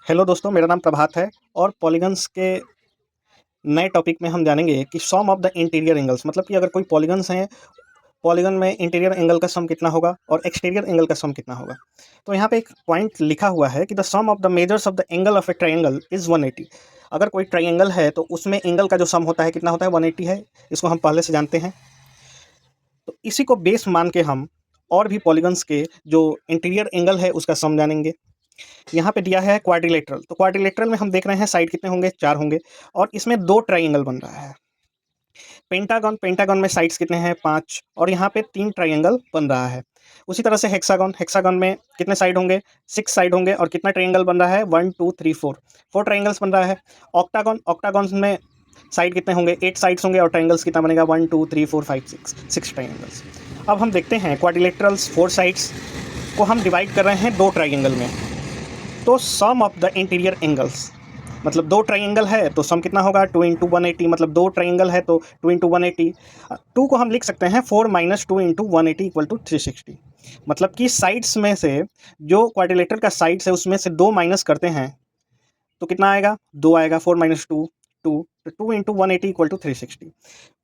Hello दोस्तों, मेरा नाम प्रभात है और पॉलीगन्स के नए टॉपिक में हम जानेंगे कि सम ऑफ द इंटीरियर एंगल्स, मतलब कि अगर कोई पॉलीगन्स हैं, पॉलीगन में इंटीरियर एंगल का सम कितना होगा और एक्सटीरियर एंगल का सम कितना होगा। तो यहाँ पे एक पॉइंट लिखा हुआ है कि the sum of the measures of the angle of a triangle is 180। अगर कोई ट्रायंगल है तो उसमें एंगल का जो सम होता है कितना होता है, 180 है। इसको हम पहले से जानते हैं। तो इसी को बेस मान के हम और भी पॉलीगन्स के जो इंटीरियर एंगल है उसका सम जानेंगे। यहाँ पे दिया है क्वाड्रिलेटरल, तो क्वाड्रिलेटरल में हम देख रहे हैं साइड कितने होंगे, 4 होंगे और इसमें 2 ट्रायंगल बन रहा है। पेंटागन, पेंटागन में साइड्स कितने हैं, 5 और यहाँ पे 3 ट्रायंगल बन रहा है। उसी तरह से हेक्सागन, हेक्सागन में कितने साइड होंगे, 6 साइड होंगे और कितना ट्रायंगल बन रहा है, 1 2 3 4 ट्रायंगल्स बन रहा है। ऑक्टागन, ऑक्टागन में साइड कितने होंगे, 8 साइड्स होंगे और ट्रायंगल्स कितना बनेगा, 1 2 3 4 5 6 ट्रायंगल्स। अब हम देखते हैं क्वाड्रिलेटरल्स 4 साइड्स को हम डिवाइड कर रहे हैं 2 ट्रायंगल में। तो sum of the interior angles, मतलब 2 ट्रायंगल है तो सम कितना होगा, 2 इंटू 180, मतलब 2 ट्रायंगल है तो 2 इंटू 180। 2 को हम लिख सकते हैं 4 माइनस 2 इंटू 180 इक्वल टू 360। मतलब कि साइड्स में से जो क्वाड्रिलेटरल का साइड्स है उसमें से 2 माइनस करते हैं तो कितना आएगा, 2 आएगा। 4 माइनस 2 2, तो 2 इंटू 180 इक्वल टू 360।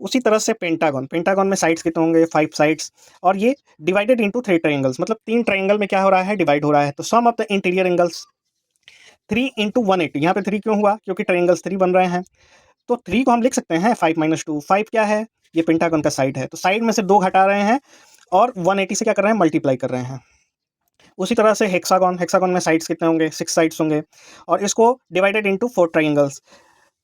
उसी तरह से पेंटागन, पेंटागन में साइड्स कितने होंगे, 5 साइड्स और ये डिवाइडेड इंटू 3 ट्रायंगल्स, मतलब 3 ट्रायंगल में क्या हो रहा है, डिवाइड हो रहा है। तो sum of the interior angles 3 into 180, यहाँ पे 3 क्यों हुआ, क्योंकि ट्रायंगल्स 3 बन रहे हैं। तो 3 को हम लिख सकते हैं 5 माइनस 2। 5 क्या है, ये पेंटागन का साइड है, तो साइड में से 2 घटा रहे हैं और 180 से क्या कर रहे हैं, मल्टीप्लाई कर रहे हैं। उसी तरह से हेक्सागन, हेक्सागन में साइड्स कितने होंगे, 6 साइड्स होंगे और इसको डिवाइडेड इंटू 4 ट्रायंगल्स।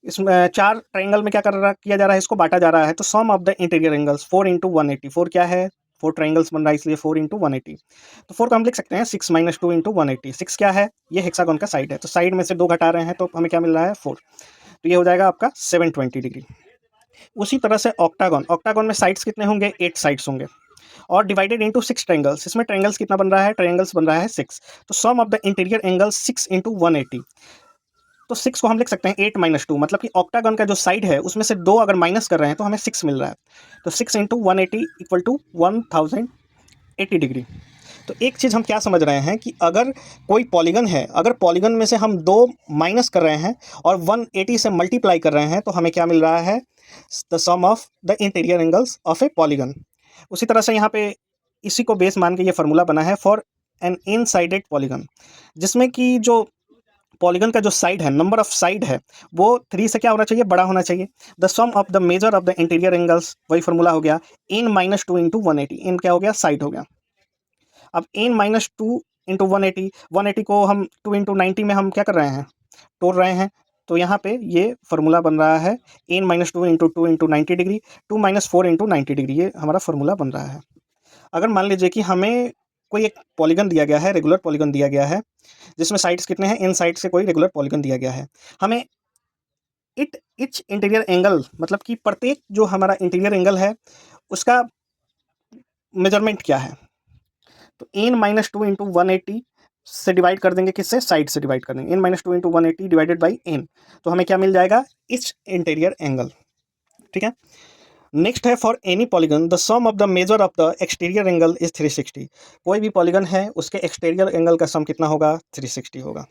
इसमें 4 ट्रायंगल में क्या किया जा रहा है, इसको बांटा जा रहा है। तो sum of the interior angles 4 into 180, 4 क्या है, 4 ट्रायंगल्स बन रहा है इसलिए 4 इंटू 180। तो 4 को हम लिख सकते हैं 6 माइनस 2 इंटू 180। 6 क्या है, ये हेक्सागन का साइड है, तो साइड में से 2 घटा रहे हैं तो हमें क्या मिल रहा है, 4। तो ये हो जाएगा आपका 720 डिग्री। उसी तरह से ऑक्टागन, ऑक्टागन में साइड्स कितने होंगे, 8 साइड्स होंगे और डिवाइडेड इंटू 6 ट्रायंगल्स। इसमें ट्रायंगल्स कितना बन रहा है, ट्रायंगल्स बन रहा है 6। तो sum of the interior angle 6 into 180। तो 6 को हम लिख सकते हैं 8 माइनस 2, मतलब कि ऑक्टागन का जो साइड है उसमें से 2 अगर माइनस कर रहे हैं तो हमें 6 मिल रहा है। तो 6 इंटू 180 इक्वल टू 1080 डिग्री। तो एक चीज़ हम क्या समझ रहे हैं कि अगर कोई पॉलीगन है, अगर पॉलीगन में से हम 2 माइनस कर रहे हैं और 180 से मल्टीप्लाई कर रहे हैं तो हमें क्या मिल रहा है, the sum of the interior angles of a polygon. उसी तरह से यहाँ पे इसी को बेस मान के ये फार्मूला बना है for an n sided polygon, जिसमें कि जो पॉलीगन का जो साइड है, नंबर ऑफ साइड है, वो 3 से क्या होना चाहिए, बड़ा होना चाहिए। The sum of the measure of the interior angles, वही फार्मूला हो गया, इन माइनस 2 इंटू 180। इन क्या हो गया, साइड हो गया। अब इन माइनस 2 इंटू 180, 180 को हम 2 इंटू 90 में हम क्या कर रहे हैं, तोड़ रहे हैं। तो यहाँ पे ये फार्मूला बन रहा है n minus 2 into 90 degree, 2 minus 4 into 90 degree, ये हमारा फार्मूला बन रहा है। अगर मान लीजिए कि हमें कोई एक पॉलीगन दिया गया है, रेगुलर पॉलीगन दिया गया है, जिसमें साइड्स कितने हैं, इन साइड से कोई रेगुलर पॉलीगन दिया गया है। हमें इच इंटीरियर एंगल, मतलब कि प्रत्येक जो हमारा इंटीरियर एंगल है उसका मेजरमेंट क्या है। तो इन माइनस 2 इंटू 180 से डिवाइड कर देंगे, किससे, साइड से डिवाइड कर देंगे। इन माइनस 2 इंटू 180 डिवाइडेड बाई इन, तो हमें क्या मिल जाएगा, इच इंटीरियर एंगल। ठीक है। नेक्स्ट है for any polygon the sum of the measure of the exterior angle is 360। कोई भी पॉलीगन है उसके एक्सटीरियर एंगल का सम कितना होगा, 360 होगा।